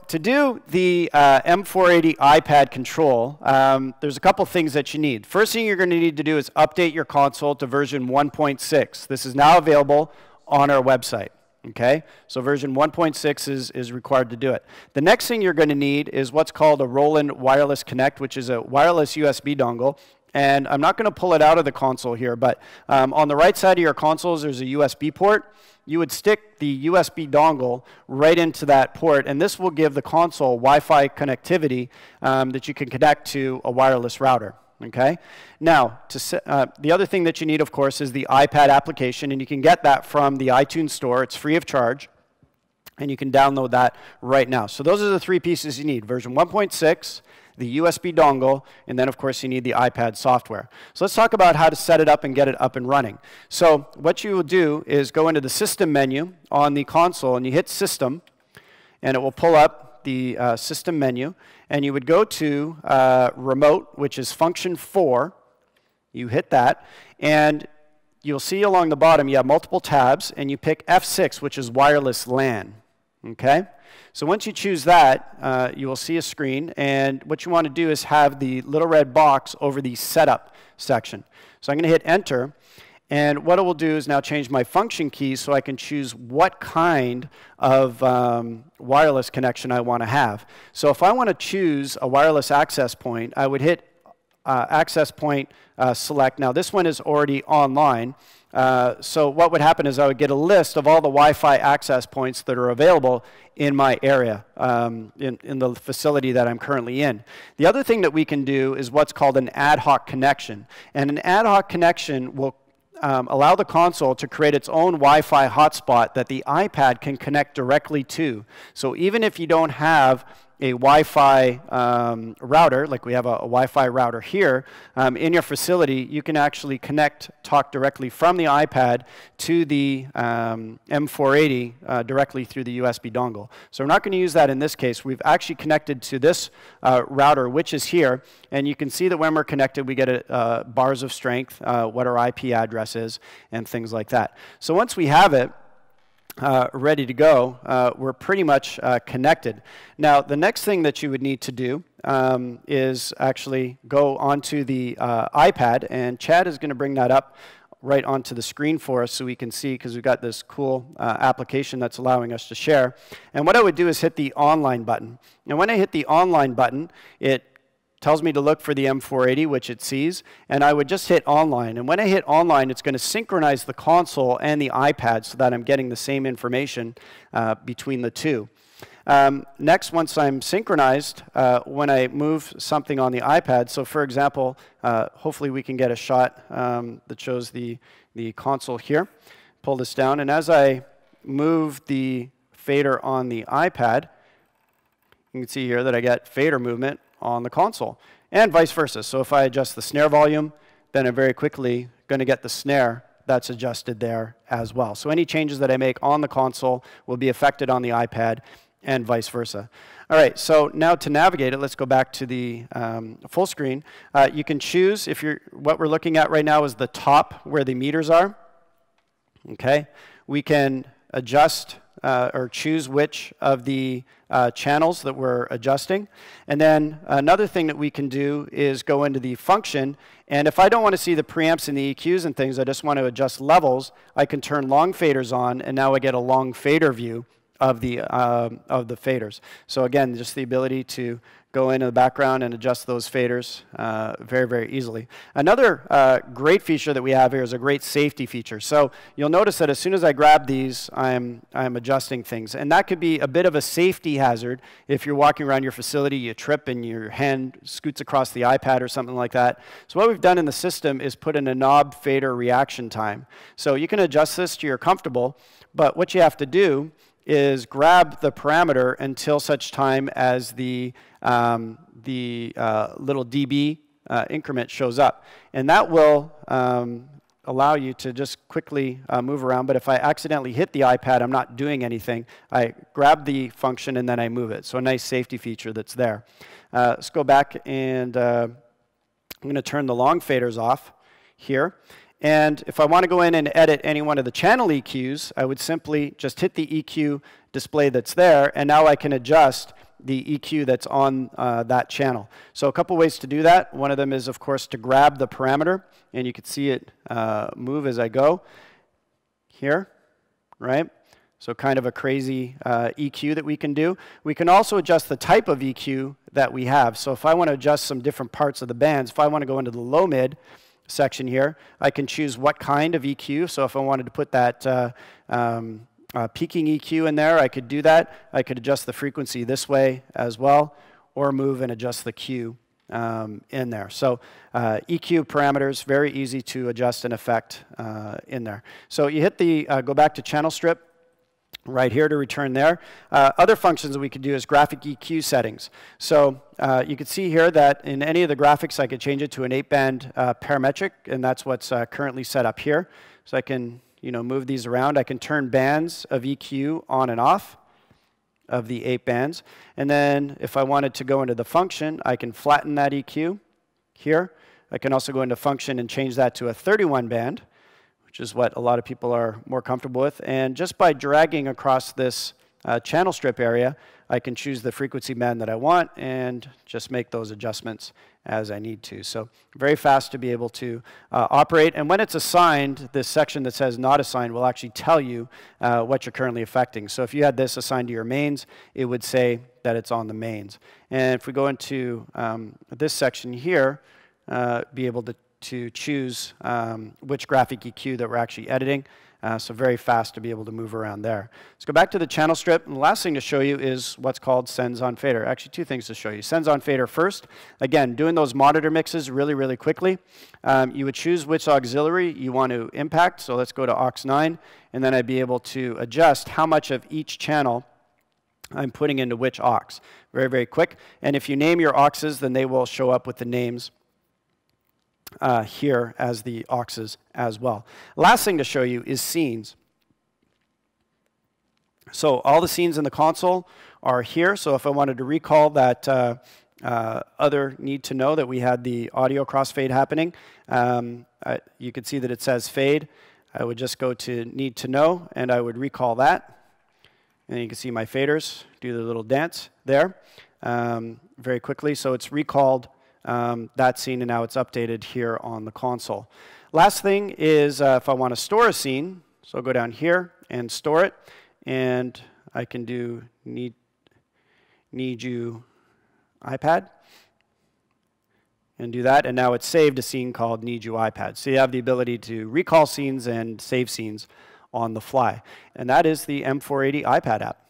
to do the M480 iPad control, there's a couple things that you need. First thing you're going to need to do is update your console to version 1.6. This is now available on our website. Okay, so version 1.6 is required to do it. The next thing you're going to need is what's called a Roland Wireless Connect, which is a wireless USB dongle. And I'm not going to pull it out of the console here, but on the right side of your consoles, there's a USB port. You would stick the USB dongle right into that port, and this will give the console Wi-Fi connectivity that you can connect to a wireless router. Okay. Now, the other thing that you need, of course, is the iPad application, and you can get that from the iTunes Store. It's free of charge, and you can download that right now. So those are the three pieces you need: version 1.6, the USB dongle, and then, of course, you need the iPad software. So let's talk about how to set it up and get it up and running. So what you will do is go into the System menu on the console, and you hit System, and it will pull up the System menu, and you would go to Remote, which is Function 4. You hit that, and you'll see along the bottom you have multiple tabs, and you pick F6, which is Wireless LAN. Okay? So once you choose that, you will see a screen, and what you want to do is have the little red box over the Setup section. So I'm going to hit Enter, and what it will do is now change my function keys so I can choose what kind of wireless connection I want to have. So if I want to choose a wireless access point, I would hit Access Point Select. Now this one is already online. So what would happen is I would get a list of all the Wi-Fi access points that are available in my area, in the facility that I'm currently in. The other thing that we can do is what's called an ad hoc connection. And an ad hoc connection will allow the console to create its own Wi-Fi hotspot that the iPad can connect directly to. So even if you don't have a Wi-Fi router, like we have a Wi-Fi router here, in your facility, you can actually talk directly from the iPad to the M480 directly through the USB dongle. So we're not going to use that in this case. We've actually connected to this router, which is here, and you can see that when we're connected, we get bars of strength, what our IP address is, and things like that. So once we have it ready to go, we're pretty much connected. Now, the next thing that you would need to do is actually go onto the iPad, and Chad is going to bring that up right onto the screen for us so we can see, because we've got this cool application that's allowing us to share. And what I would do is hit the Online button. And when I hit the Online button, it tells me to look for the M480, which it sees, and I would just hit Online. And when I hit Online, it's going to synchronize the console and the iPad so that I'm getting the same information between the two. Next, once I'm synchronized, when I move something on the iPad, so for example, hopefully we can get a shot that shows the console here. Pull this down, and as I move the fader on the iPad, you can see here that I get fader movement on the console, and vice versa. So if I adjust the snare volume, then I'm very quickly going to get the snare that's adjusted there as well. So any changes that I make on the console will be affected on the iPad, and vice versa. All right, so now to navigate it, let's go back to the full screen. You can choose, what we're looking at right now is the top where the meters are. Okay, we can adjust or choose which of the channels that we're adjusting. And then another thing that we can do is go into the function, and if I don't want to see the preamps and the EQs and things, I just want to adjust levels, I can turn long faders on, and now I get a long fader view of the faders. So again, just the ability to go into the background and adjust those faders very, very easily. Another great feature that we have here is a great safety feature. So you'll notice that as soon as I grab these, I'm adjusting things. And that could be a bit of a safety hazard. If you're walking around your facility, you trip and your hand scoots across the iPad or something like that. So what we've done in the system is put in a knob fader reaction time. So you can adjust this to your comfortable, but what you have to do is grab the parameter until such time as the little dB increment shows up. And that will allow you to just quickly move around. But if I accidentally hit the iPad, I'm not doing anything. I grab the function and then I move it. So a nice safety feature that's there. Let's go back, and I'm going to turn the long faders off here. And if I want to go in and edit any one of the channel EQs, I would simply just hit the EQ display that's there, and now I can adjust the EQ that's on that channel. So a couple ways to do that. One of them is, of course, to grab the parameter, and you can see it move as I go here, right? So kind of a crazy EQ that we can do. We can also adjust the type of EQ that we have. So if I want to adjust some different parts of the bands, if I want to go into the low mid section here, I can choose what kind of EQ. So if I wanted to put that peaking EQ in there, I could do that. I could adjust the frequency this way as well, or move and adjust the Q in there. So EQ parameters, very easy to adjust and affect in there. So you hit the, go back to channel strip, right here to return there. Other functions that we could do is graphic EQ settings. So you can see here that in any of the graphics I could change it to an 8-band parametric, and that's what's currently set up here. So I can move these around. I can turn bands of EQ on and off of the 8 bands. And then if I wanted to go into the function, I can flatten that EQ here. I can also go into function and change that to a 31 band, which is what a lot of people are more comfortable with. And just by dragging across this channel strip area, I can choose the frequency band that I want and just make those adjustments as I need to. So very fast to be able to operate. And when it's assigned, this section that says not assigned will actually tell you what you're currently affecting. So if you had this assigned to your mains, it would say that it's on the mains. And if we go into this section here, be able to choose which graphic EQ that we're actually editing. So very fast to be able to move around there. Let's go back to the channel strip. And the last thing to show you is what's called sends on fader. Actually, two things to show you. Sends on fader first. Again, doing those monitor mixes really, really quickly. You would choose which auxiliary you want to impact. So let's go to aux 9. And then I'd be able to adjust how much of each channel I'm putting into which aux. Very, very quick. And if you name your auxes, then they will show up with the names here as the auxes as well. Last thing to show you is scenes. So all the scenes in the console are here. So if I wanted to recall that other need to know that we had the audio crossfade happening, you can see that it says fade. I would just go to need to know, and I would recall that. And you can see my faders do the little dance there very quickly. So it's recalled that scene, and now it's updated here on the console. Last thing is if I want to store a scene, so I'll go down here and store it, and I can do need you iPad and do that, and now it's saved a scene called Need You iPad. So you have the ability to recall scenes and save scenes on the fly, and that is the M480 iPad app.